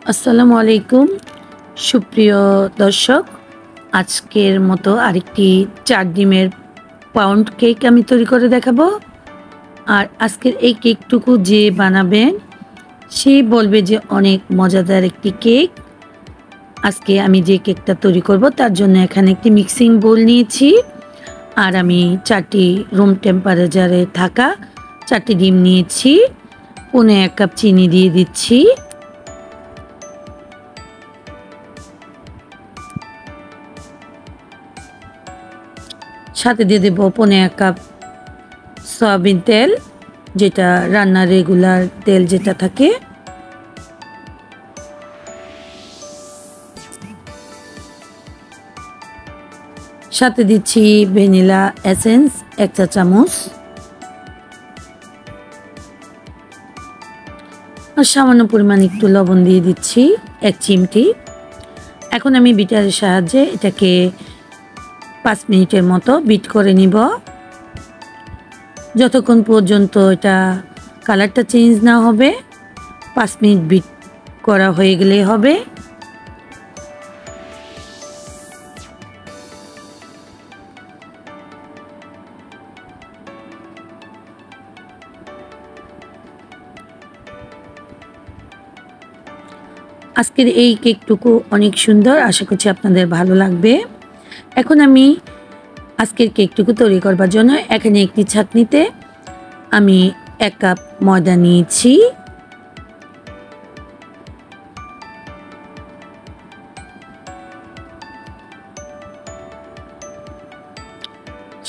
আসসালামু আলাইকুম সুপ্রিয় দর্শক, আজকের মতো আরেকটি 4 ডিমের পাউন্ড কেক আমি তৈরি করে দেখাবো। আর আজকের এই কেকটুকু যে বানাবেন সে বলবে যে অনেক মজাদার একটি কেক। আজকে আমি যে কেকটা তৈরি করব তার জন্য এখানে একটি মিক্সিং বোল নিয়েছি, আর আমি 4টি রুম টেম্পারেচারে থাকা 4টি ডিম নিয়েছি। 1 কাপ চিনি দিয়ে দিচ্ছি, সাথে দিয়ে দেব 1 কাপ সয়াবিন তেল, যেটা রান্নার রেগুলার তেল যেটা থাকে। সাথে দিচ্ছি ভ্যানিলা এসেন্স 1 চা চামচ, আর সামান্য পরিমাণ একটু লবণ দিয়ে দিচ্ছি 1 চিমটি। এখন আমি বিটারের সাহায্যে এটাকে 5 মিনিটের মতো বিট করে নিব, যতক্ষণ পর্যন্ত এটা কালারটা চেঞ্জ না হবে। 5 মিনিট বিট করা হয়ে গেলেই হবে। আজকের এই কেকটুকু অনেক সুন্দর, আশা করছি আপনাদের ভালো লাগবে। এখন আমি আজকের কেকটুকু তৈরি করবার জন্য এখানে একটি ছাঁকনিতে আমি 1 কাপ ময়দা নিয়েছি,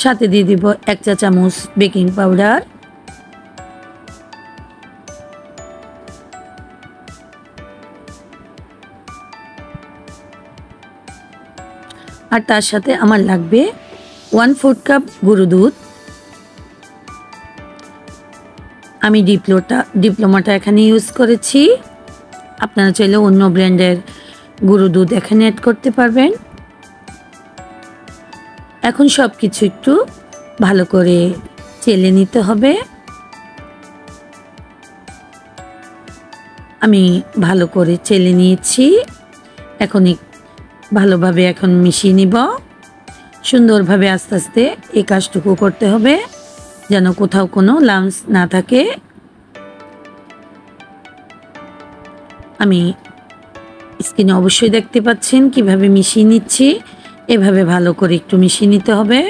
সাথে দিয়ে দিব 1 চা চামচ বেকিং পাউডার, আর তার সাথে আমার লাগবে 1/4 কাপ গুঁড়ো দুধ। আমি ডিপ্লোমাটা এখানে ইউজ করেছি, আপনারা চাইলে অন্য ব্র্যান্ডের গুঁড়ো দুধ এখানে অ্যাড করতে পারবেন। এখন সব কিছু একটু ভালো করে চেলে নিতে হবে। আমি ভালো করে চেলে নিয়েছি, এখন ভালোভাবে এখন মিশিয়ে নিব। সুন্দরভাবে আস্তে আস্তে এই কাজটুকু করতে হবে যেন কোথাও কোনো লাম্পস না থাকে। আমি স্ক্রিনে অবশ্যই দেখতে পাচ্ছেন কিভাবে মিশিয়ে নিচ্ছি, এভাবে ভালো করে একটু মিশিয়ে নিতে হবে।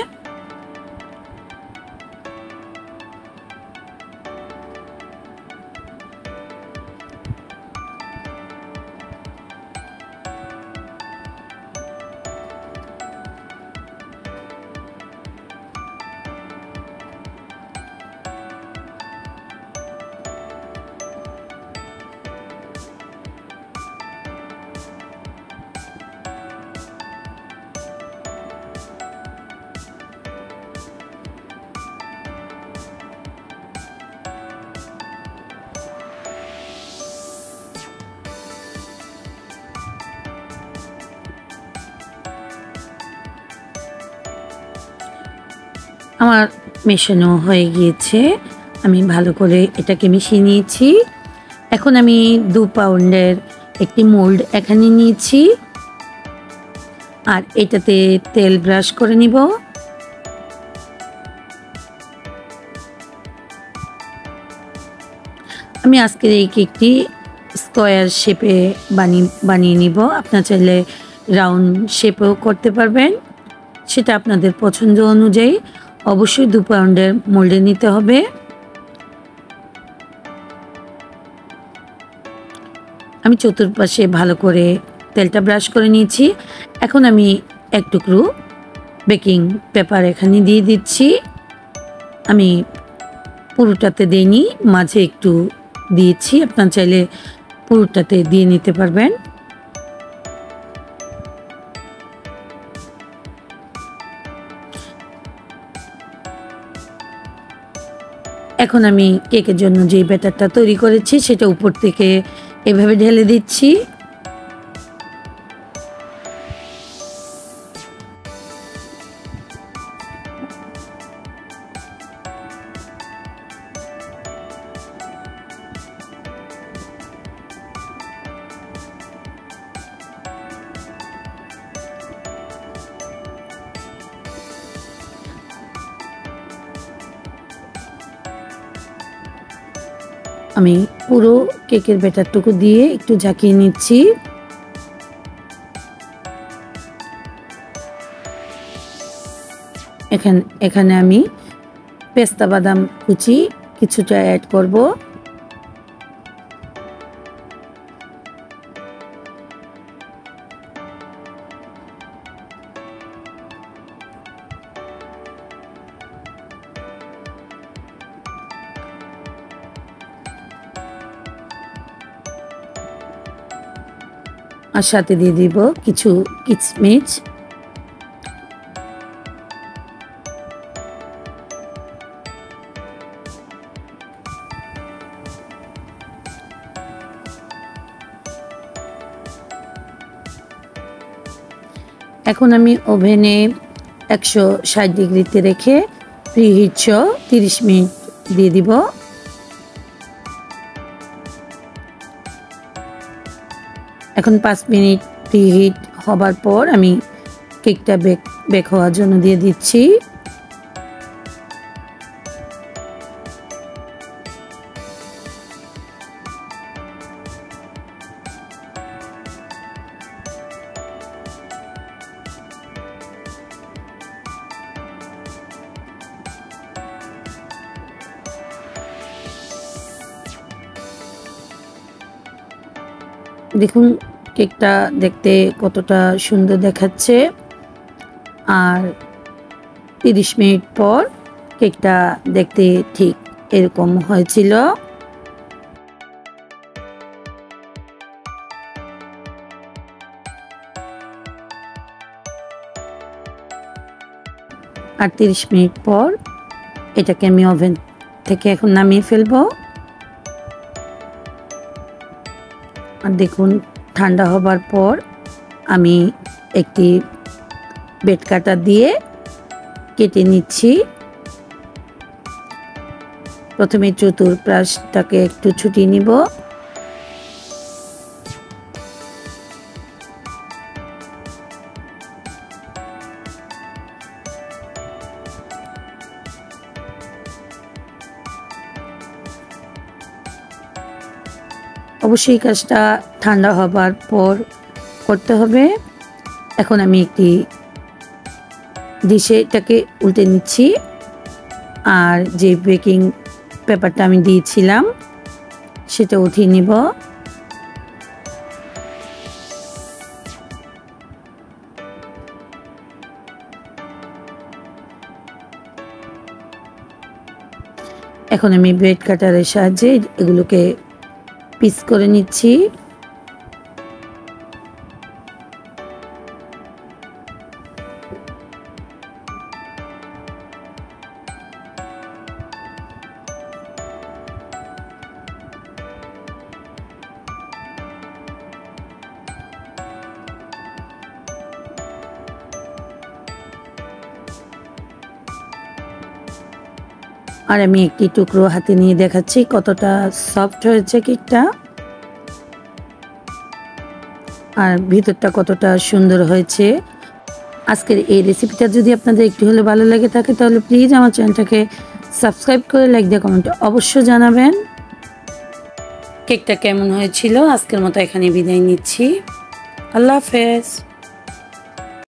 আমার মেশানো হয়ে গিয়েছে, আমি ভালো করে এটাকে মিশিয়ে নিয়েছি। এখন আমি 2 পাউন্ডের একটি মোল্ড এখানে নিয়েছি, আর এটাতে তেল ব্রাশ করে নিব। আমি আজকের এই কেকটি স্কোয়ার শেপে বানিয়ে নিব, আপনারা চাইলে রাউন্ড শেপেও করতে পারবেন, সেটা আপনাদের পছন্দ অনুযায়ী। অবশ্যই 2 পাউন্ডের মোল্ডে নিতে হবে। আমি চতুর্পাশে ভালো করে তেলটা ব্রাশ করে নিয়েছি। এখন আমি 1 টুকরো বেকিং পেপার এখানে দিয়ে দিচ্ছি। আমি পুরোটাতে দিইনি, মাঝে একটু দিয়েছি, আপনারা চাইলে পুরোটাতে দিয়ে নিতে পারবেন। এখন আমি কেকের জন্য যে ব্যাটারটা তৈরি করেছি সেটা উপর থেকে এভাবে ঢেলে দিচ্ছি। আমি পুরো কেকের ব্যাটারটুকু দিয়ে একটু ঝাঁকিয়ে নিচ্ছি। এখানে আমি পেস্তা বাদাম কুচি কিছুটা অ্যাড করব। আর সাথে দিয়ে দিব কিছু কিশমিশ। এখন আমি ওভেনে 160 ডিগ্রিতে রেখে প্রিহিট 30 মিনিট দিয়ে দিব। এখন 5 মিনিট প্রিহিট হবার পর আমি কেকটা বেক হওয়ার জন্য দিয়ে দিচ্ছি। দেখুন কেকটা দেখতে কতটা সুন্দর দেখাচ্ছে। আর 30 মিনিট পর কেকটা দেখতে ঠিক এরকম হয়েছিল। আর 30 মিনিট পর এটাকে আমি ওভেন থেকে এখন নামিয়ে ফেলবো। আর দেখুন ঠান্ডা হবার পর আমি একটি বেড কাটার দিয়ে কেটে নিচ্ছি। প্রথমে চতুর্পাশটাকে একটু ছুটিয়ে নিব। অবশ্যই কাজটা ঠান্ডা হবার পর করতে হবে। এখন আমি একটি ডিশে এটাকে উল্টে নিচ্ছি। আর যে বেকিং পেপারটা আমি দিয়েছিলাম সেটা উঠিয়ে নিব। এখন আমি ব্রেড কাটারের সাহায্যে এগুলোকে পিস করে নিচ্ছি। আর আমি একটি টুকরো হাতে নিয়ে দেখাচ্ছি কতটা সফট হয়েছে কেকটা আর ভিতরটা কতটা সুন্দর হয়েছে। আজকের এই রেসিপিটা যদি আপনাদের একটু হলে ভালো লাগে থাকে তাহলে প্লিজ আমার চ্যানেলটাকে সাবস্ক্রাইব করে লাইক দিয়ে কমেন্টে অবশ্যই জানাবেন। কেকটা কেমন হয়েছিল আজকের মতো এখানে বিদায় নিচ্ছি। আল্লাহ হাফেজ।